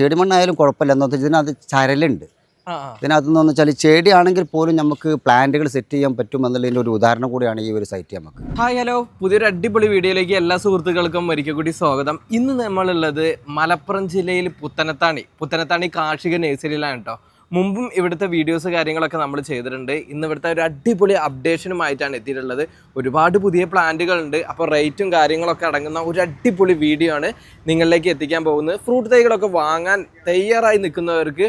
ചെടിമണ്ണായാലും കുഴപ്പമില്ല എന്ന് വെച്ചാൽ ഇതിനകത്ത് ചരലുണ്ട്. ഇതിനകത്തുനിന്ന് വെച്ചാൽ ചെടിയാണെങ്കിൽ പോലും നമുക്ക് പ്ലാന്റുകൾ സെറ്റ് ചെയ്യാൻ പറ്റും എന്നുള്ളതിൻ്റെ ഒരു ഉദാഹരണം കൂടിയാണ് ഈ ഒരു സൈറ്റ് നമുക്ക്. ഹായ് ഹലോ, പുതിയൊരു അടിപൊളി വീഡിയോയിലേക്ക് എല്ലാ സുഹൃത്തുക്കൾക്കും ഒരിക്കൽ കൂടി സ്വാഗതം. ഇന്ന് നമ്മളുള്ളത് മലപ്പുറം ജില്ലയിൽ പുത്തനത്താണി കാർഷിക നഴ്സറിയിലാണ് കേട്ടോ. മുമ്പും ഇവിടുത്തെ വീഡിയോസ് കാര്യങ്ങളൊക്കെ നമ്മൾ ചെയ്തിട്ടുണ്ട്. ഇന്ന് ഇവിടുത്തെ ഒരു അടിപൊളി അപ്ഡേഷനുമായിട്ടാണ് എത്തിയിട്ടുള്ളത്. ഒരുപാട് പുതിയ പ്ലാന്റുകളുണ്ട്. അപ്പോൾ റേറ്റും കാര്യങ്ങളൊക്കെ അടങ്ങുന്ന ഒരു അടിപൊളി വീഡിയോ ആണ് നിങ്ങളിലേക്ക് എത്തിക്കാൻ പോകുന്നത്. ഫ്രൂട്ട് തൈകളൊക്കെ വാങ്ങാൻ തയ്യാറായി നിൽക്കുന്നവർക്ക്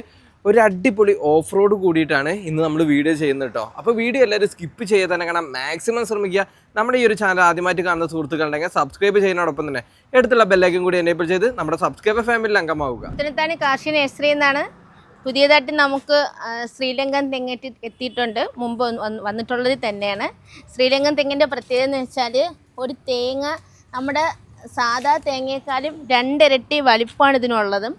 ഒരു അടിപൊളി ഓഫ് റോഡ് കൂടിയിട്ടാണ് ഇന്ന് നമ്മൾ വീഡിയോ ചെയ്യുന്നത് കേട്ടോ. അപ്പോൾ വീഡിയോ എല്ലാവരും സ്കിപ്പ് ചെയ്യാതെ തന്നെ കാണാൻ മാക്സിമം ശ്രമിക്കുക. നമ്മുടെ ഈ ഒരു ചാനൽ ആദ്യമായിട്ട് കാണുന്ന സുഹൃത്തുക്കളുണ്ടെങ്കിൽ സബ്സ്ക്രൈബ് ചെയ്യുന്നതോടൊപ്പം തന്നെ എടുത്തുള്ള ബെല്ലൈക്കൻ കൂടി എനേബിൾ ചെയ്ത് നമ്മുടെ സബ്സ്ക്രൈബർ ഫാമിലിയിൽ അംഗമാവുക. പുത്തനത്താണി കാർഷിക നഴ്സറി എന്നാണ് പുതിയതായിട്ട് നമുക്ക് ശ്രീലങ്കൻ തെങ്ങ് എത്തിയിട്ടുണ്ട്. മുമ്പ് വന്നിട്ടുള്ളത് തന്നെയാണ്. ശ്രീലങ്കൻ തെങ്ങിൻ്റെ പ്രത്യേകത എന്ന് വെച്ചാൽ ഒരു തേങ്ങ നമ്മുടെ സാധാ തേങ്ങയെക്കാളും 2 ഇരട്ടി വലിപ്പമാണ് ഇതിനുള്ളത്.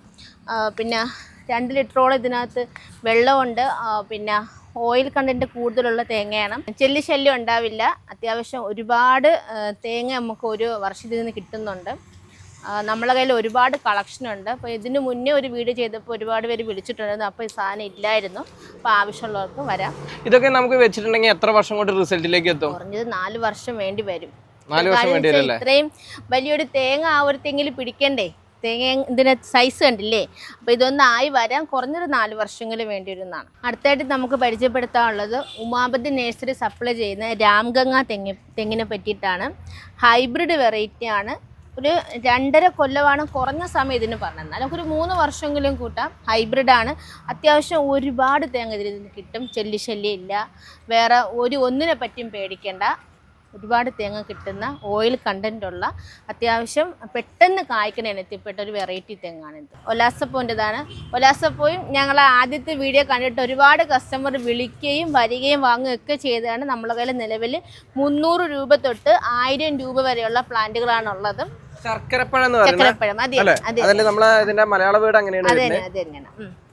പിന്നെ 2 ലിറ്ററോളം ഇതിനകത്ത് വെള്ളമുണ്ട്. പിന്നെ ഓയിൽ കണ്ടൻറ്റ് കൂടുതലുള്ള തേങ്ങയാണ്. ചെല്ലി ശല്യം ഉണ്ടാവില്ല. അത്യാവശ്യം ഒരുപാട് തേങ്ങ നമുക്ക് ഒരു വർഷത്തിൽ നിന്ന് കിട്ടുന്നുണ്ട്. നമ്മളെ കയ്യിൽ ഒരുപാട് കളക്ഷനുണ്ട്. അപ്പോൾ ഇതിന് മുന്നേ ഒരു വീഡിയോ ചെയ്തപ്പോൾ ഒരുപാട് പേര് വിളിച്ചിട്ടുണ്ടായിരുന്നു. അപ്പോൾ ഈ സാധനം ഇല്ലായിരുന്നു. അപ്പോൾ ആവശ്യമുള്ളവർക്ക് വരാം. ഇതൊക്കെ നമുക്ക് വെച്ചിട്ടുണ്ടെങ്കിൽ എത്ര വർഷം കൊണ്ട് റിസൾട്ടിലേക്ക് എത്തും? കുറഞ്ഞത് 4 വർഷം വേണ്ടി വരും. 4 വർഷം വേണ്ടി വരും. ഇത്രയും വലിയൊരു തേങ്ങ ആ ഒരു തെങ്ങിൽ പിടിക്കണ്ടേ? തേങ്ങ ഇതിൻ്റെ സൈസ് കണ്ടില്ലേ? അപ്പോൾ ഇതൊന്നായി വരാൻ കുറഞ്ഞൊരു 4 വർഷങ്ങളിൽ വേണ്ടി വരുന്നതാണ്. അടുത്തായിട്ട് നമുക്ക് പരിചയപ്പെടുത്താനുള്ളത് ഉമാപതി നഴ്സറി സപ്ലൈ ചെയ്യുന്ന രാംഗംഗ തെങ്ങിനെ പറ്റിയിട്ടാണ്. ഹൈബ്രിഡ് വെറൈറ്റിയാണ്. ഒരു 2.5 കൊല്ലമാണ് കുറഞ്ഞ സമയം ഇതിന് പറഞ്ഞത്. എന്നാലും ഒരു 3 വർഷമെങ്കിലും കൂട്ടാം. ഹൈബ്രിഡാണ്. അത്യാവശ്യം ഒരുപാട് തേങ്ങ ഇതിൽ കിട്ടും. ചെല്ലിശല്യം ഇല്ല. വേറെ ഒന്നിനെ പറ്റിയും പേടിക്കേണ്ട. ഒരുപാട് തേങ്ങ കിട്ടുന്ന ഓയിൽ കണ്ടൻറ്റുള്ള അത്യാവശ്യം പെട്ടെന്ന് കായ്ക്കണ എത്തിപ്പെട്ട ഒരു വെറൈറ്റി തെങ്ങാണിത്. ഒലാസപ്പോൻ്റെതാണ്. ഒലാസപ്പോയും ഞങ്ങൾ ആദ്യത്തെ വീഡിയോ കണ്ടിട്ട് ഒരുപാട് കസ്റ്റമർ വിളിക്കുകയും വരികയും വാങ്ങുകയൊക്കെ ചെയ്തതാണ്. നമ്മളെ കയ്യിൽ നിലവിൽ 300 രൂപ തൊട്ട് 1000 രൂപ വരെയുള്ള പ്ലാന്റുകളാണുള്ളത്. ശർക്കരപ്പഴം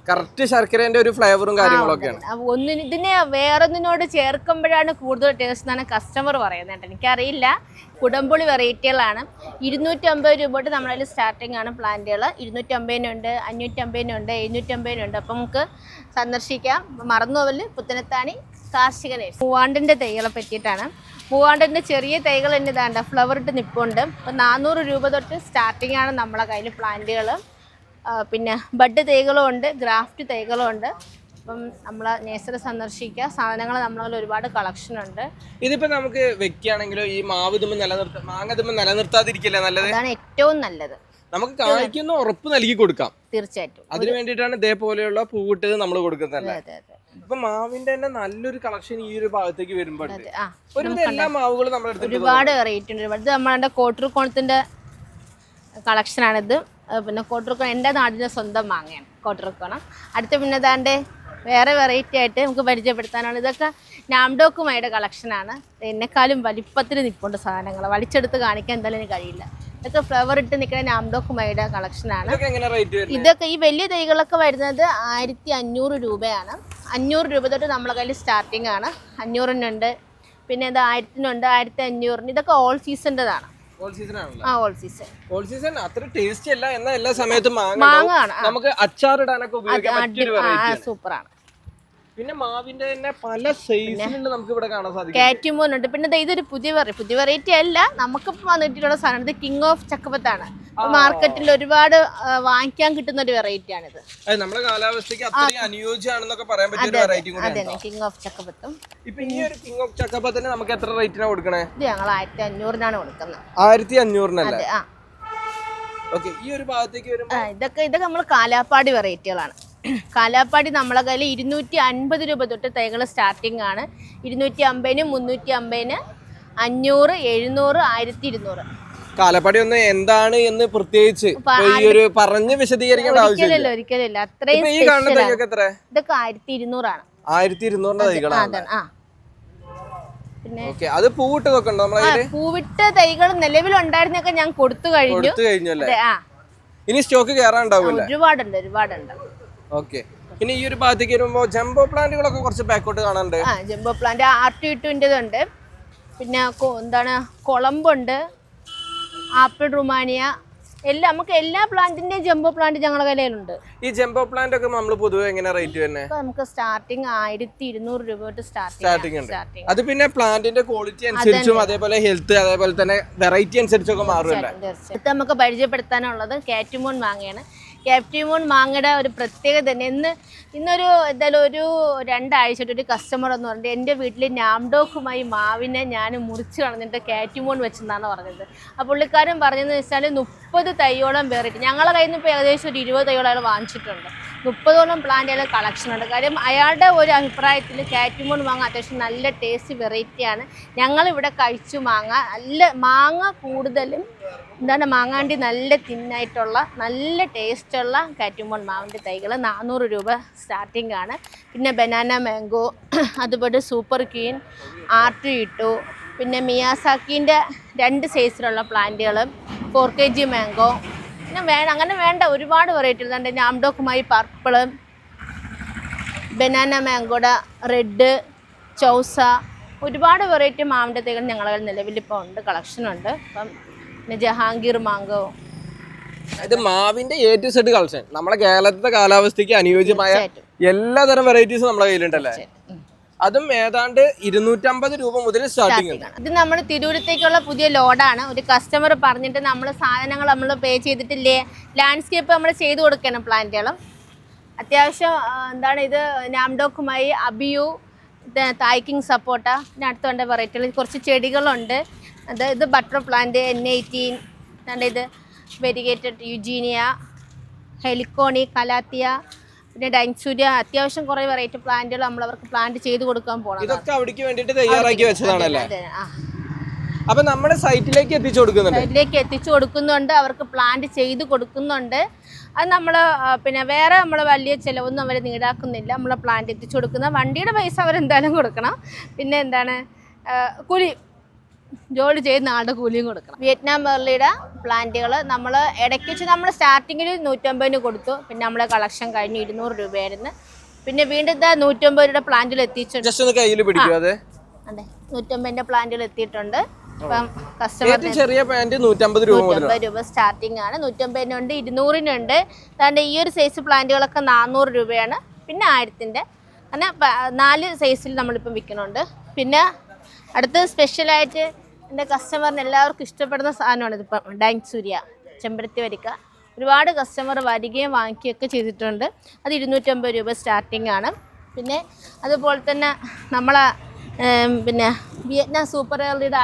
കറക്റ്റ് ശർക്കരന്റെ ഒരു ഫ്ലേവറും കാര്യങ്ങളൊക്കെയാണ്. ഇതിനെ വേറൊന്നിനോട് ചേർക്കുമ്പോഴാണ് കൂടുതൽ ടേസ്റ്റ് എന്നാണ് കസ്റ്റമർ പറയുന്നത്. എനിക്കറിയില്ല. കുടംപുളി വെറൈറ്റികളാണ്. 250 രൂപ തൊട്ട് നമ്മളതിൽ സ്റ്റാർട്ടിംഗ് ആണ് പ്ലാന്റുകൾ. 250-നുണ്ട്, 550-നുണ്ട്, 750-നുണ്ട്. അപ്പം നമുക്ക് സന്ദർശിക്കാം. മറന്നുപോകല് പുത്തനത്താണി കാർഷിക നഴ്സറി. മൂവാണ്ടിൻ്റെ തൈകളെ പറ്റിയിട്ടാണ്. മൂവാണ്ടിൻ്റെ ചെറിയ തൈകൾ തന്നെ ഇതാണ്ട് ഫ്ലവർ ഇട്ട് നിൽപ്പുണ്ട്. അപ്പം 400 രൂപ തൊട്ട് സ്റ്റാർട്ടിംഗ് ആണ് നമ്മളെ കയ്യിൽ പ്ലാന്റുകൾ. പിന്നെ ബഡ് തൈകളും ഉണ്ട്, ഗ്രാഫ്റ്റ് തൈകളും ഉണ്ട്. അപ്പം നമ്മളെ നേഴ്സറി സന്ദർശിക്കുക. സാധനങ്ങൾ നമ്മളെ ഒരുപാട് കളക്ഷൻ ഉണ്ട്. ഇതിപ്പോ നമുക്ക് വെക്കുകയാണെങ്കിലോ ഈ മാവ് മാങ്ങ നിലനിർത്താതിരിക്കില്ല നല്ലത്. അതാണ് ഏറ്റവും നല്ലത്. നമുക്ക് കായ്ക്കുന്ന ഉറപ്പ് നൽകി കൊടുക്കാം. തീർച്ചയായിട്ടും. അതിനു വേണ്ടിയിട്ടാണ് ഇതേപോലെയുള്ള പൂവിട്ടത് നമ്മൾ കൊടുക്കുന്നത്. ഇപ്പൊ മാവിന്റെ തന്നെ നല്ലൊരു കളക്ഷൻ ഈ ഒരു ഭാഗത്തേക്ക് വരുമ്പോൾ എല്ലാ മാവുകളും നമ്മുടെ അടുത്ത് ഒരുപാട് വെറൈറ്റി ഉണ്ട്. ഇത് നമ്മളുടെ കോട്ടൂർക്കോണത്തിന്റെ കളക്ഷനാണിത്. പിന്നെ കോട്ടൂർക്കോണം എൻ്റെ നാടിൻ്റെ സ്വന്തം മാങ്ങയാണ് കോട്ടൂർക്കോണം. അടുത്ത പിന്നെ ഏതാണ്ട് വേറെ വെറൈറ്റി ആയിട്ട് നമുക്ക് പരിചയപ്പെടുത്താനാണ്. ഇതൊക്കെ നാംഡോക്കുമായുടെ കളക്ഷനാണ്. എന്നെക്കാളും വലിപ്പത്തിൽ നിൽപ്പുണ്ട് സാധനങ്ങൾ. വലിച്ചെടുത്ത് കാണിക്കാൻ എന്തായാലും എനിക്ക് കഴിയില്ല. ഇതൊക്കെ ഫ്ലവർ ഇട്ട് നിൽക്കുന്ന നാംഡോക്കുമായുടെ കളക്ഷനാണ്. ഇതൊക്കെ ഈ വലിയ തൈകളൊക്കെ വരുന്നത് 1500 രൂപയാണ്. 500 രൂപ തൊട്ട് നമ്മളെ കയ്യിൽ സ്റ്റാർട്ടിംഗ് ആണ്. 500-നുണ്ട്, പിന്നെ ഇത് 1000-നുണ്ട്, 1500-ന്. ഇതൊക്കെ ഓൾ സീസണിൻ്റെതാണ്. ഓൾ സീസൺ അത്ര ടേസ്റ്റി അല്ല, എന്നാൽ എല്ലാ സമയത്തും മാങ്ങാണ്. നമുക്ക് അച്ചാറിടാനൊക്കെ ഉപയോഗിക്കാൻ പറ്റിയ വെറൈറ്റി. സൂപ്പറാണ്. പിന്നെ മാവിന്റെ തന്നെ പല സൈസിലുണ്ട് നമുക്ക് ഇവിടെ കാണാൻ സാധിക്കും. കാറ്റുമോൻ ഉണ്ട്. പിന്നെ ഇതൊരു പുതിയ വെറൈറ്റി അല്ല, നമുക്കിപ്പോൾ വന്നിട്ടുള്ള സാധനം. ഇത് കിങ് ഓഫ് ചക്കപ്പത്താണ്. മാർക്കറ്റിൽ ഒരുപാട് വാങ്ങിക്കാൻ കിട്ടുന്ന ഒരു വെറൈറ്റി ആണിത്. നമ്മുടെ കാലാവസ്ഥയ്ക്ക് അത്രയും അനുയോജ്യമാണെന്നൊക്കെ പറയാൻ പറ്റിയ ഒരു വെറൈറ്റി കൂടിയാണ് കിങ് ഓഫ് ചക്കപ്പത്തും. ഇപ്പൊ ഈ ഒരു കിങ് ഓഫ് ചക്കപ്പത്തിന് നമുക്ക് എത്ര റേറ്റിനാണ് കൊടുക്കണേ? ഇത് ഞങ്ങൾ 1500-നാണ് കൊടുക്കുന്നത്. 1500-നല്ലേ? ഓക്കെ. ഈ ഒരു ഭാഗത്തേക്ക് വരുമ്പോൾ ഇതൊക്കെ നമ്മൾ കാലാപ്പാടി വെറൈറ്റികളാണ്. കാലാപ്പാടി നമ്മളെ കയ്യിൽ 250 രൂപ തൊട്ട് തൈകൾ സ്റ്റാർട്ടിംഗ് ആണ്. 250-ന്, 350-ന്, 500, 700, 1200. കാലപ്പാടി ഒന്ന് എന്താണ് എന്ന് പ്രത്യേകിച്ച് ഈ ഒരു പറഞ്ഞ് വിശദീകരിക്കേണ്ട ആവശ്യമില്ല. ഒരിക്കലില്ല. അത്രയും ഇതൊക്കെ 1200 ആണ്. 1200 തൈകളാണ്. പിന്നെ അത് പൂവിട്ടതൊക്കെ ഉണ്ടോ നമ്മളെ? പൂവിട്ട തൈകൾ നിലവിലുണ്ടായിരുന്നൊക്കെ ഞാൻ കൊടുത്തു കഴിഞ്ഞു. ഇനി സ്റ്റോക്ക് കയറാനുണ്ടാവില്ല. ഒരുപാടുണ്ട്. ഓക്കെ. ഇനി ഈ ഒരു ഭാഗത്തേക്ക് വരുമ്പോ ജംബോ പ്ലാന്റുകളൊക്കെ കുറച്ച് ബാക്കോട്ട് കാണാനുണ്ട്. ജംബോ പ്ലാന്റ് R22-ൻ്റെതുണ്ട്. പിന്നെ എന്താണ് കൊളമ്പുണ്ട്, ആപ്പിൾ റുമാനിയ, നമുക്ക് എല്ലാ പ്ലാന്റിന്റെയും ജംബോ പ്ലാന്റ് ഞങ്ങളുടെ കയ്യിലുണ്ട്. ഈ ജംബോ പ്ലാന്റ് ഒക്കെ നമ്മൾ പൊതുവെ എങ്ങനെ റേറ്റ് തന്നെ? നമുക്ക് സ്റ്റാർട്ടിങ് 1200 രൂപ തൊട്ട് സ്റ്റാർട്ടിംഗ് ഉണ്ട്. അത് പിന്നെ പ്ലാന്റിന്റെ ക്വാളിറ്റി അനുസരിച്ചും അതേപോലെ ഹെൽത്ത് അതേപോലെ തന്നെ വെറൈറ്റി അനുസരിച്ചൊക്കെ മാറുമല്ലേ? അടുത്ത് നമുക്ക് പരിചയപ്പെടുത്താനുള്ളത് കാറ്റുമോൺ മാങ്ങയാണ്. കാറ്റുമോൺ മാങ്ങയുടെ ഒരു പ്രത്യേകത തന്നെ ഇന്നൊരു എന്തായാലും ഒരു 2 ആഴ്ചയായിട്ട് ഒരു കസ്റ്റമർ എന്ന് പറഞ്ഞിട്ട് എൻ്റെ വീട്ടിൽ നാംഡോക്കുമായി മാവിനെ ഞാൻ മുറിച്ച് കളഞ്ഞിട്ട് കാറ്റുമോൺ വെച്ചെന്നാണ് പറഞ്ഞത്. അപ്പോൾ പുള്ളിക്കാരൻ പറഞ്ഞതെന്ന് വെച്ചാൽ 30 തൈയോളം വെറൈറ്റി ഞങ്ങളുടെ കയ്യിൽ നിന്ന് ഇപ്പോൾ ഏകദേശം ഒരു 20 തൈയോളം അയാൾ വാങ്ങിച്ചിട്ടുണ്ട്. 30ഓളം പ്ലാന്റുകൾ കളക്ഷൻ ഉണ്ട്. കാര്യം അയാളുടെ ഒരു അഭിപ്രായത്തിൽ കാറ്റുമോൺ മാങ്ങ അത്യാവശ്യം നല്ല ടേസ്റ്റ് വെറൈറ്റിയാണ്. ഞങ്ങളിവിടെ കഴിച്ചു മാങ്ങ കൂടുതലും മാങ്ങാണ്ടി നല്ല തിന്നായിട്ടുള്ള നല്ല ടേസ്റ്റുള്ള കാറ്റുമോൺ മാവിൻ്റെ തൈകൾ 400 രൂപ സ്റ്റാർട്ടിംഗ് ആണ്. പിന്നെ ബനാന മാംഗോ, അതുപോലെ സൂപ്പർ ക്വീൻ, ആർട്ട് ഇട്ടു, പിന്നെ മിയാസാക്കിൻ്റെ 2 സൈസിലുള്ള പ്ലാന്റുകൾ, 4 kg മാംഗോ, പിന്നെ അങ്ങനെ വേണ്ട ഒരുപാട് വെറൈറ്റി ഉണ്ട്. നാംഡോക്കുമായി പർപ്പിള്, ബനാന മാംഗോയുടെ റെഡ്, ചൗസ, ഒരുപാട് വെറൈറ്റി മാവിൻ്റെ തൈകൾ ഞങ്ങളുടെ നിലവിലിപ്പോൾ ഉണ്ട്, കളക്ഷനുണ്ട്. അപ്പം പിന്നെ ജഹാംഗീർ മാംഗോ. ഇത് മാവിന്റെ A to Z കളക്ഷൻ നമ്മുടെ കേരളത്തിലെ കാലാവസ്ഥയ്ക്ക് അനുയോജ്യമായ എല്ലാതരം വെറൈറ്റീസും നമ്മുടെ കയ്യിലുണ്ടല്ലേ? അതും ഏതാണ്ട് 250 രൂപ മുതൽ സ്റ്റാർട്ടിംഗ് ഉണ്ട്. ഇത് നമ്മൾ തിരൂരത്തേക്കുള്ള പുതിയ ലോഡാണ്. ഒരു കസ്റ്റമർ പറഞ്ഞിട്ട് നമ്മൾ സാധനങ്ങൾ നമ്മൾ പേ ചെയ്തിട്ടില്ലേ, ലാൻഡ്സ്കേപ്പ് നമ്മൾ ചെയ്ത് കൊടുക്കണം പ്ലാന്റുകളും. അത്യാവശ്യം ഇത് നാംഡോക്കുമായി അബിയു, തായ്ക്കിങ് സപ്പോട്ട, പിന്നെ അടുത്തുണ്ട് വെറൈറ്റികൾ കുറച്ച് ചെടികളുണ്ട്. ഇത് ബട്ടർ പ്ലാന്റ്, N18, ഇത് വെരിഗേറ്റഡ് യുജീനിയ, ഹെലിക്കോണി, കലാത്തിയ, പിന്നെ ഡൈൻസൂര്യ, അത്യാവശ്യം കുറേ വെറൈറ്റി പ്ലാന്റുകൾ നമ്മൾ അവർക്ക് പ്ലാന്റ് ചെയ്ത് കൊടുക്കാൻ പോകണം. ഇതൊക്കെ അവിടേക്ക് വേണ്ടിയിട്ട് തയ്യാറാക്കി വെച്ചതാണല്ലേ? അപ്പൊ നമ്മുടെ സൈറ്റിലേക്ക് എത്തിച്ചു കൊടുക്കുന്നുണ്ട്. അവർക്ക് പ്ലാന്റ് ചെയ്ത് കൊടുക്കുന്നുണ്ട്. അത് നമ്മൾ പിന്നെ വേറെ നമ്മൾ വലിയ ചിലവൊന്നും അവർ ഈടാക്കുന്നില്ല. നമ്മൾ പ്ലാന്റ് എത്തിച്ചു കൊടുക്കുന്ന വണ്ടിയുടെ പൈസ അവരെന്തായാലും കൊടുക്കണം. പിന്നെ കൂലി ജോലി ചെയ്യുന്ന ആളുടെ കൂലിയും കൊടുക്കണം. വിയറ്റ്നാം മെർലിയുടെ പ്ലാന്റുകൾ നമ്മൾ ഇടയ്ക്ക് വെച്ച് നമ്മൾ സ്റ്റാർട്ടിങ്ങിൽ 150 കൊടുത്തു. പിന്നെ നമ്മളെ കളക്ഷൻ കഴിഞ്ഞ് 200 രൂപയായിരുന്നു. പിന്നെ വീണ്ടും 150 രൂപയുടെ പ്ലാന്റുകൾ എത്തിയിട്ടുണ്ട്. അതെ, 150 പ്ലാന്റുകൾ എത്തിയിട്ടുണ്ട്. അപ്പം കസ്റ്റമർ ചെറിയ പ്ലാന്റ് 150 രൂപ സ്റ്റാർട്ടിംഗ് ആണ്. 150-നുണ്ട്, 200-നുണ്ട്. അതുകൊണ്ട് ഈ ഒരു സൈസ് പ്ലാന്റുകളൊക്കെ 400 രൂപയാണ്. പിന്നെ 1000-ൻ്റെ അങ്ങനെ 4 സൈസിൽ നമ്മളിപ്പം വിൽക്കുന്നുണ്ട്. പിന്നെ അടുത്ത് സ്പെഷ്യലായിട്ട് എൻ്റെ കസ്റ്റമറിന് എല്ലാവർക്കും ഇഷ്ടപ്പെടുന്ന സാധനമാണ് ഇതിപ്പം ഡൈൻസൂര്യ, ചെമ്പരത്തി വരിക്ക. ഒരുപാട് കസ്റ്റമർ വരികയും വാങ്ങിക്കുകയൊക്കെ ചെയ്തിട്ടുണ്ട്. അത് 250 രൂപ സ്റ്റാർട്ടിംഗ് ആണ്. പിന്നെ അതുപോലെ തന്നെ നമ്മളെ പിന്നെ വിയറ്റ്നാം സൂപ്പർ എയർലിയുടെ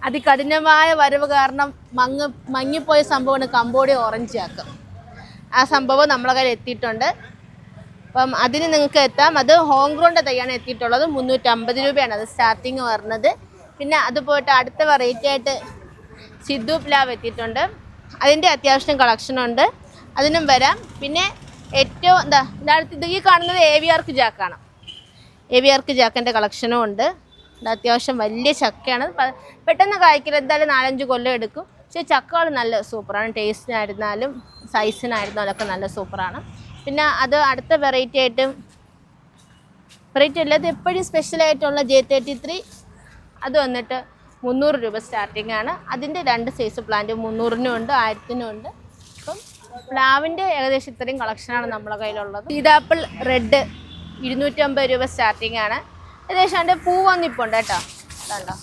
അതികഠിനമായ വരവ് കാരണം മങ്ങിപ്പോയ സംഭവമാണ് കംബോഡിയ ഓറഞ്ച് ചാക്ക്. ആ സംഭവം നമ്മളെ കയ്യിൽ എത്തിയിട്ടുണ്ട്. അപ്പം അതിന് നിങ്ങൾക്ക് എത്താം. അത് ഹോംഗ്രോണിൻ്റെ തൈയാണ് എത്തിയിട്ടുള്ളത്. 350 രൂപയാണ് അത് സ്റ്റാർട്ടിങ് വരുന്നത്. പിന്നെ അത് പോയിട്ട് അടുത്ത വെറൈറ്റി ആയിട്ട് സിദ്ധു പ്ലാവ് എത്തിയിട്ടുണ്ട്. അതിൻ്റെ അത്യാവശ്യം കളക്ഷനുണ്ട്, അതിനും വരാം. പിന്നെ ഏറ്റവും ഇത് ഈ കാണുന്നത് AVR ജാക്കാണ്. AVR ജാക്കിൻ്റെ കളക്ഷനും ഉണ്ട്. ഇത് അത്യാവശ്യം വലിയ ചക്കയാണ്. പെട്ടെന്ന് കായ്ക്കില്ല, എന്തായാലും 4-5 കൊല്ലം എടുക്കും. പക്ഷേ ചക്കകൾ നല്ല സൂപ്പറാണ്. ടേസ്റ്റിനായിരുന്നാലും സൈസിനായിരുന്നാലും ഒക്കെ നല്ല സൂപ്പറാണ്. പിന്നെ അത് അടുത്ത വെറൈറ്റി അല്ലാതെ എപ്പോഴും സ്പെഷ്യലായിട്ടുള്ള J33 അത് വന്നിട്ട് 300 രൂപ സ്റ്റാർട്ടിംഗ് ആണ്. അതിൻ്റെ 2 സൈസ് പ്ലാന്റ് 300-നും ഉണ്ട്, 1000-നും ഉണ്ട്. അപ്പം പ്ലാവിൻ്റെ ഏകദേശം ഇത്രയും കളക്ഷനാണ് നമ്മളെ കയ്യിലുള്ളത്. സീതാപ്പിൾ റെഡ് 250 രൂപ സ്റ്റാർട്ടിംഗ് ആണ്. ഏകദേശം അതിൻ്റെ പൂവന്നിപ്പുണ്ട് കേട്ടോ. അതുണ്ടോ?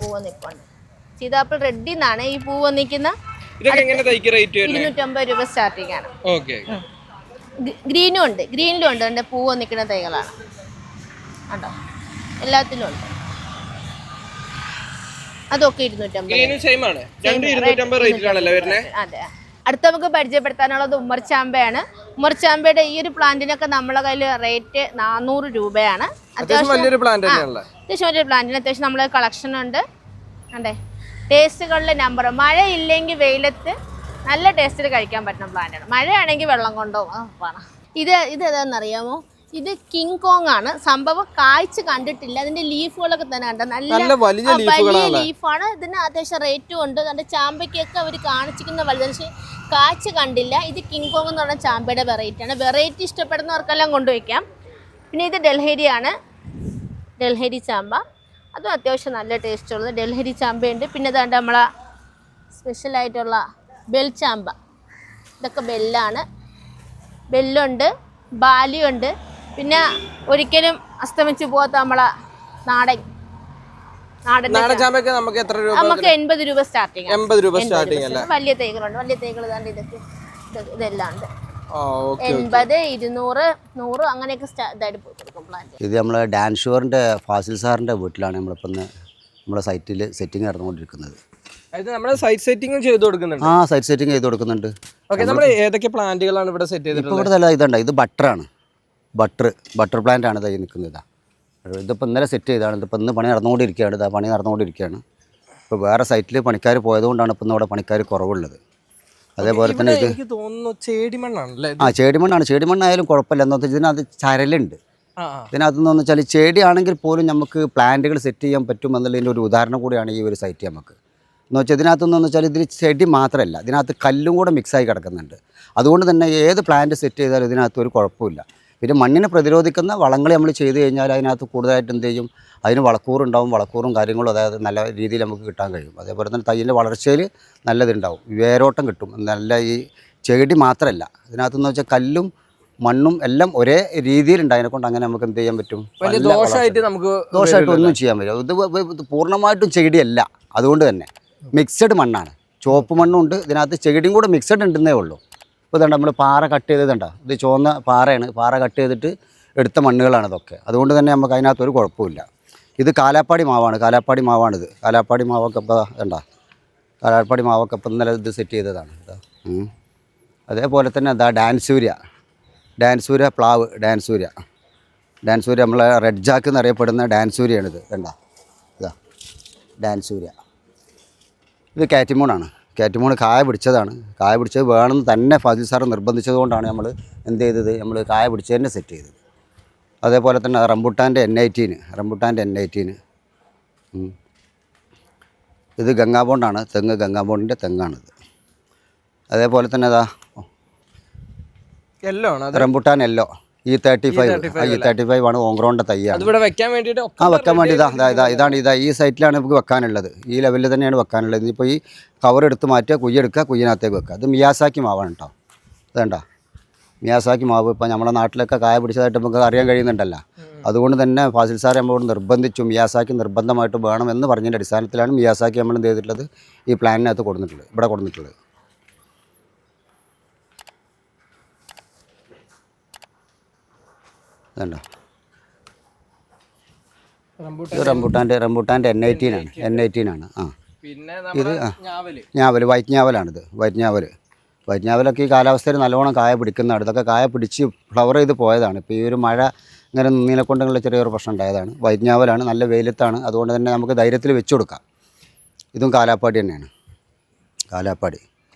പൂവന്നിപ്പുണ്ട്. സീതാപ്പിൾ റെഡിൽ നിന്നാണ് ഈ പൂവന്നിക്കുന്ന. 250 രൂപ സ്റ്റാർട്ടിംഗ് ആണ്. ഗ്രീനും ഉണ്ട്, ഗ്രീനിലും ഉണ്ട്. എൻ്റെ പൂവ് നിൽക്കുന്ന തൈകളാണ് കേട്ടോ. എല്ലാത്തിലും ഉണ്ട്. അതൊക്കെ 250. അതെ. അടുത്ത നമുക്ക് പരിചയപ്പെടുത്താനുള്ളത് ഉമ്മർചാമ്പയാണ്. ഉമ്മർചാമ്പയുടെ ഈ ഒരു പ്ലാന്റിനൊക്കെ നമ്മളെ കയ്യിൽ റേറ്റ് 400 രൂപയാണ്. അത്യാവശ്യം വലിയൊരു പ്ലാന്റിന് അത്യാവശ്യം നമ്മളെ കളക്ഷൻ ഉണ്ട്. അതെ, ടേസ്റ്റുകളുടെ നമ്പർ. മഴയില്ലെങ്കിൽ വെയിലത്ത് നല്ല ടേസ്റ്റിൽ കഴിക്കാൻ പറ്റുന്ന പ്ലാന്റാണ്. മഴയാണെങ്കിൽ വെള്ളം കൊണ്ടുപോകും. ഇത് ഏതാണെന്നറിയാമോ? ഇത് കിങ് കോങ് ആണ്. സംഭവം കായ്ച്ച് കണ്ടിട്ടില്ല. അതിന്റെ ലീഫുകളൊക്കെ തന്നെ കണ്ട നല്ല വലിയ ലീഫാണ്. ഇതിന് അത്യാവശ്യം റേറ്റും ഉണ്ട്. അതിന്റെ ചാമ്പയ്ക്കൊക്കെ അവർ കാണിച്ചിരിക്കുന്ന വലുതാണ്, പക്ഷേ കായ്ച്ച് കണ്ടില്ല. ഇത് കിങ് കോങ് എന്ന് പറഞ്ഞ ചാമ്പയുടെ വെറൈറ്റിയാണ്. വെറൈറ്റി ഇഷ്ടപ്പെടുന്നവർക്കെല്ലാം കൊണ്ടുവയ്ക്കാം. പിന്നെ ഇത് ഡൽഹരിയാണ്, ഡൽഹരി ചാമ്പ. അതും അത്യാവശ്യം നല്ല ടേസ്റ്റ് ഉള്ളത് ഡൽഹരി ചാമ്പയുണ്ട്. പിന്നെ അതാണ്ട് നമ്മളെ സ്പെഷ്യലായിട്ടുള്ള ബെൽ ചാമ്പ. ഇതൊക്കെ ബെല്ലാണ്. ബെല്ലുണ്ട്, ബാലിയുണ്ട്, പിന്നെ ഒരിക്കലും അസ്തമിച്ച് പോകാത്ത നമ്മളെ നാടൻ ചാമ്പയ്ക്ക് നമുക്ക് എത്ര രൂപ? നമുക്ക് 80 രൂപ സ്റ്റാർട്ടിങ്. 80 രൂപ സ്റ്റാർട്ടിങ് അല്ലേ? വലിയ തൈകളുണ്ട്. വലിയ തൈകൾ തന്നെ ഇതെല്ലാം ഉണ്ട്. 80, 200, 100 അങ്ങനെയൊക്കെ ഇതായിട്ട് കൊടുക്കും പ്ലാന്റ്. ഇത് നമ്മളെ ഡാൻ ഷുവറിൻ്റെ ഫാസിൽ സാറിൻ്റെ വീട്ടിലാണ് നമ്മളിപ്പോൾ നമ്മുടെ സൈറ്റിൽ സെറ്റിംഗ് നടന്നുകൊണ്ടിരിക്കുന്നത്. നമ്മുടെ സൈറ്റ് സെറ്റിംഗും ചെയ്ത് കൊടുക്കുന്നുണ്ട്. സൈറ്റ് സെറ്റിംഗ് ചെയ്ത് കൊടുക്കുന്നുണ്ട്. ഓക്കെ, നമ്മൾ ഏതൊക്കെ പ്ലാന്റുകളാണ് ഇവിടെ സെറ്റ് ചെയ്തിട്ടുള്ളത്? ഇപ്പോൾ ഇവിടെ ഇതുണ്ട്, ഇത് ബട്ടറാണ്. ബട്ടർ പ്ലാന്റ് ആണ് ഇതായി നിൽക്കുന്നത്. ഇതിപ്പോൾ ഇന്നലെ സെറ്റ് ചെയ്തതാണ്. ഇതിപ്പോൾ ഇന്ന് പണി നടന്നുകൊണ്ടിരിക്കുകയാണ്. ഇപ്പോൾ വേറെ സൈറ്റിൽ പണിക്കാർ പോയതുകൊണ്ടാണ് ഇപ്പം ഇവിടെ പണിക്കാർ കുറവുള്ളത്. അതേപോലെ തന്നെ ഇത് എനിക്ക് തോന്നുന്നു ചേടിമണ്ണാണല്ലേ? ചേടിമണ്ണായാലും കുഴപ്പമില്ല. എന്താ വെച്ചാൽ ഇതിനകത്ത് ചരലുണ്ട്. ഇതിനകത്ത് നിന്ന് വെച്ചാൽ ചെടിയാണെങ്കിൽ പോലും നമുക്ക് പ്ലാന്റുകൾ സെറ്റ് ചെയ്യാൻ പറ്റുമെന്നുള്ളതിൻ്റെ ഒരു ഉദാഹരണം കൂടിയാണ് ഈ ഒരു സൈറ്റ് നമുക്ക്. എന്ന് വെച്ചാൽ ഇതിനകത്തുനിന്ന് വെച്ചാൽ ഇതിൽ ചെടി മാത്രമല്ല, ഇതിനകത്ത് കല്ലും കൂടെ മിക്സായി കിടക്കുന്നുണ്ട്. അതുകൊണ്ട് തന്നെ ഏത് പ്ലാന്റ് സെറ്റ് ചെയ്താലും ഇതിനകത്ത് ഒരു കുഴപ്പമില്ല. പിന്നെ മണ്ണിനെ പ്രതിരോധിക്കുന്ന വളങ്ങൾ നമ്മൾ ചെയ്ത് കഴിഞ്ഞാൽ അതിനകത്ത് കൂടുതലായിട്ട് എന്ത് ചെയ്യും, അതിന് വളക്കൂറും കാര്യങ്ങളും അതായത് നല്ല രീതിയിൽ നമുക്ക് കിട്ടാൻ കഴിയും. അതേപോലെ തന്നെ തൈയിൻ്റെ വളർച്ചയിൽ നല്ലതുണ്ടാവും, വേരോട്ടം കിട്ടും. നല്ല ഈ ചെടി മാത്രമല്ല, ഇതിനകത്തെന്ന് വെച്ചാൽ കല്ലും മണ്ണും എല്ലാം ഒരേ രീതിയിലുണ്ട്. കൊണ്ട് അങ്ങനെ നമുക്ക് എന്ത് ചെയ്യാൻ പറ്റും, ദോഷമായിട്ട് ഒന്നും ചെയ്യാൻ പറ്റും. ഇത് പൂർണ്ണമായിട്ടും ചെടിയല്ല, അതുകൊണ്ട് തന്നെ മിക്സഡ് മണ്ണാണ്. ചുവപ്പ് മണ്ണുണ്ട്, ഇതിനകത്ത് ചെടിയും കൂടെ മിക്സഡ് ഉണ്ടെന്നേ ഉള്ളൂ. ഇപ്പോൾ ഇതുണ്ട്, നമ്മൾ പാറ കട്ട് ചെയ്തതുണ്ടോ, ഇത് ചുവന്ന പാറയാണ്. പാറ കട്ട് ചെയ്തിട്ട് എടുത്ത മണ്ണുകളാണ് ഇതൊക്കെ. അതുകൊണ്ട് തന്നെ നമുക്ക് അതിനകത്തൊരു കുഴപ്പമില്ല. ഇത് കാലാപ്പാടി മാവാണിത്. കാലാപ്പാടി മാവൊക്കെ ഇപ്പോൾ ഇതുണ്ടോ, കാലാപ്പാടി മാവൊക്കെ ഇപ്പം ഇന്നലെ ഇത് സെറ്റ് ചെയ്തതാണ്. അതേപോലെ തന്നെ ഡാൻസൂര്യ പ്ലാവ്, ഡാൻസൂര്യ നമ്മളെ റെഡ് ജാക്ക് എന്നറിയപ്പെടുന്ന ഡാൻസൂര്യയാണിത്. കണ്ടോ, ഡാൻസൂര്യ. ഇത് കാറ്റിമൂൺ കായ പിടിച്ചതാണ്. കായ പിടിച്ചത് വേണമെന്ന് തന്നെ ഫാസിൽ സാറ് നിർബന്ധിച്ചത് കൊണ്ടാണ് നമ്മൾ എന്ത് ചെയ്തത്, നമ്മൾ കായ പിടിച്ചതിനെ സെറ്റ് ചെയ്തത്. അതേപോലെ തന്നെ റംബുട്ടാൻ്റെ N18. ഇത് ഗംഗാബോണ്ടാണ്, ഗംഗാബോണ്ടിൻ്റെ തെങ്ങാണിത്. അതേപോലെ തന്നെ റംബുട്ടാൻ യെല്ലോ E35 ആണ് ഓങ്ക്രോണിൻ്റെ തൈയാണ്. വെക്കാൻ വേണ്ടി ഇതാണ് ഈ സൈറ്റിലാണ് നമുക്ക് വെക്കാനുള്ളത്. ഈ ലെവലിൽ തന്നെയാണ് വെക്കാനുള്ളത്. ഇനിയിപ്പോൾ ഈ കവർ എടുത്ത് മാറ്റുക, കുയ്യെടുക്കുക, കുയ്യനകത്തേക്ക് വെക്കുക. ഇത് മിയാസാക്കി മാവാണ് കേട്ടോ. ഇതേണ്ട മിയാസാക്കി മാവ് ഇപ്പോൾ നമ്മുടെ നാട്ടിലൊക്കെ കായ പിടിച്ചതായിട്ട് നമുക്ക് അറിയാൻ കഴിയുന്നുണ്ടല്ലോ. അതുകൊണ്ട് തന്നെ ഫാസിൽ സാർ നമ്മളോട് നിർബന്ധിച്ചു, മിയാസാക്കി നിർബന്ധമായിട്ട് വേണമെന്ന് പറഞ്ഞതിൻ്റെ അടിസ്ഥാനത്തിലാണ് മിയാസാക്കി നമ്മൾ എന്ത് ചെയ്തിട്ടുള്ളത്, ഈ പ്ലാനിനകത്ത് ഇവിടെ കൊടുത്തിട്ടുള്ളത്. ഇതുണ്ടോ, ഇത് റംബുട്ടാൻ്റെ N18 ആണ്. ഇത് ഞാവൽ, വൈറ്റ് ഞാവലൊക്കെ ഈ കാലാവസ്ഥയിൽ നല്ലോണം കായ പിടിക്കുന്നതാണ്. ഇതൊക്കെ കായ പിടിച്ച് ഫ്ലവർ ചെയ്ത് പോയതാണ്. ഇപ്പോൾ ഈ ഒരു മഴ ഇങ്ങനെ നിന്നതിനെ കൊണ്ടുള്ള ചെറിയൊരു പ്രശ്നം ഉണ്ടായതാണ്. വൈറ്റ് ഞാവലാണ്, നല്ല വെയിലത്താണ്. അതുകൊണ്ട് തന്നെ നമുക്ക് ധൈര്യത്തിൽ വെച്ച് കൊടുക്കാം. ഇതും കാലാപ്പാടി തന്നെയാണ്.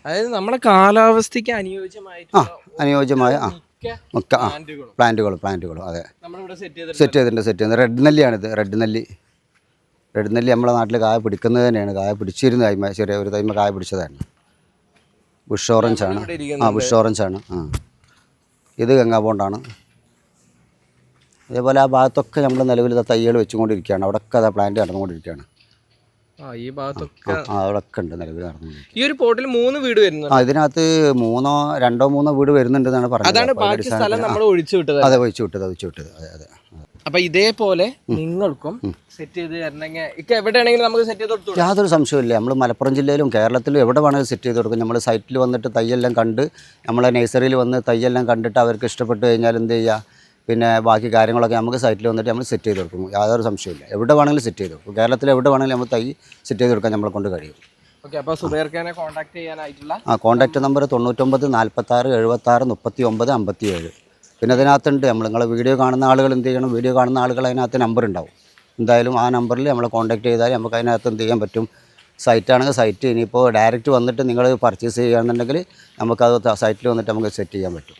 അതായത് നമ്മുടെ കാലാവസ്ഥയ്ക്ക് അനുയോജ്യമായ പ്ലാന്റുകളും അതെ സെറ്റ് ചെയ്തിട്ടുണ്ട്. റെഡ് നെല്ലി നമ്മുടെ നാട്ടിൽ കായ പിടിക്കുന്നത് തന്നെയാണ്. കായ പിടിച്ചിരുന്ന ചെറിയ ഒരു തൈമ കായ പിടിച്ചതാണ്. ബുഷ് ഓറഞ്ചാണ്. ഇത് ഗംഗാബോണ്ടാണ്. അതേപോലെ ആ ഭാഗത്തൊക്കെ നമ്മൾ നിലവിൽ തൈകൾ വെച്ചുകൊണ്ടിരിക്കുകയാണ്. അവിടെയൊക്കെ അതാ പ്ലാന്റ് നടന്നുകൊണ്ടിരിക്കുകയാണ്. ഈ ഭാഗത്തൊക്കെ അവിടെയൊക്കെ ഉണ്ട് നിലവിൽ നടന്നുകൊണ്ടിരിക്കുന്നത്. ഈ ഒരു പോട്ടിൽ 3 വീട് വരുന്നു. ഇതിനകത്ത് 2-3 വീട് വരുന്നുണ്ടെന്നാണ് പറഞ്ഞത്. അതെ, ഒഴിച്ചു വിട്ടത്. അതെ. അപ്പൊ ഇതേപോലെ നിങ്ങൾക്കും സെറ്റ് ചെയ്ത് തരണമെങ്കിൽ എവിടെയാണെങ്കിലും നമുക്ക് സെറ്റ് ചെയ്ത് കൊടുത്തു. യാതൊരു സംശയമില്ല. നമ്മൾ മലപ്പുറം ജില്ലയിലും കേരളത്തിലും എവിടെ വേണമെങ്കിലും സെറ്റ് ചെയ്ത് കൊടുക്കും. നമ്മൾ സൈറ്റിൽ വന്നിട്ട് തൈയെല്ലാം കണ്ട്, നമ്മളെ നഴ്സറിയിൽ വന്ന് തൈയെല്ലാം കണ്ടിട്ട് അവർക്ക് ഇഷ്ടപ്പെട്ട് കഴിഞ്ഞാൽ എന്ത് ചെയ്യുക, പിന്നെ ബാക്കി കാര്യങ്ങളൊക്കെ നമുക്ക് സൈറ്റിൽ വന്നിട്ട് നമ്മൾ സെറ്റ് ചെയ്ത് കൊടുക്കും. യാതൊരു സംശയമില്ല. എവിടെ വേണമെങ്കിലും സെറ്റ് ചെയ്ത് കൊടുക്കും. കേരളത്തിൽ എവിടെ വേണമെങ്കിലും നമ്മൾ തൈ സെറ്റ് ചെയ്ത് കൊടുക്കാൻ നമ്മളെ കൊണ്ട് കഴിയും. ഓക്കെ, അപ്പോൾ സുബൈർ ഖാനെ കോൺടാക്ട് ചെയ്യാനായിട്ടുള്ള കോൺടാക്ട് നമ്പർ 99 46 76 39 57. പിന്നെ അതിനകത്തുണ്ട് നിങ്ങളെ വീഡിയോ കാണുന്ന ആളുകൾ എന്ത് ചെയ്യണം, വീഡിയോ കാണുന്ന ആളുകൾ അതിനകത്ത് നമ്പർ ഉണ്ടാവും. എന്തായാലും ആ നമ്പറിൽ നമ്മളെ കോൺടാക്ട് ചെയ്താൽ നമുക്ക് അതിനകത്ത് എന്ത് ചെയ്യാൻ പറ്റും. സൈറ്റാണെങ്കിൽ സൈറ്റ്, ഇനിയിപ്പോൾ ഡയറക്റ്റ് വന്നിട്ട് നിങ്ങൾ പർച്ചേസ് ചെയ്യുകയാണെന്നുണ്ടെങ്കിൽ നമുക്കത് സൈറ്റിൽ വന്നിട്ട് നമുക്ക് സെറ്റ് ചെയ്യാൻ പറ്റും.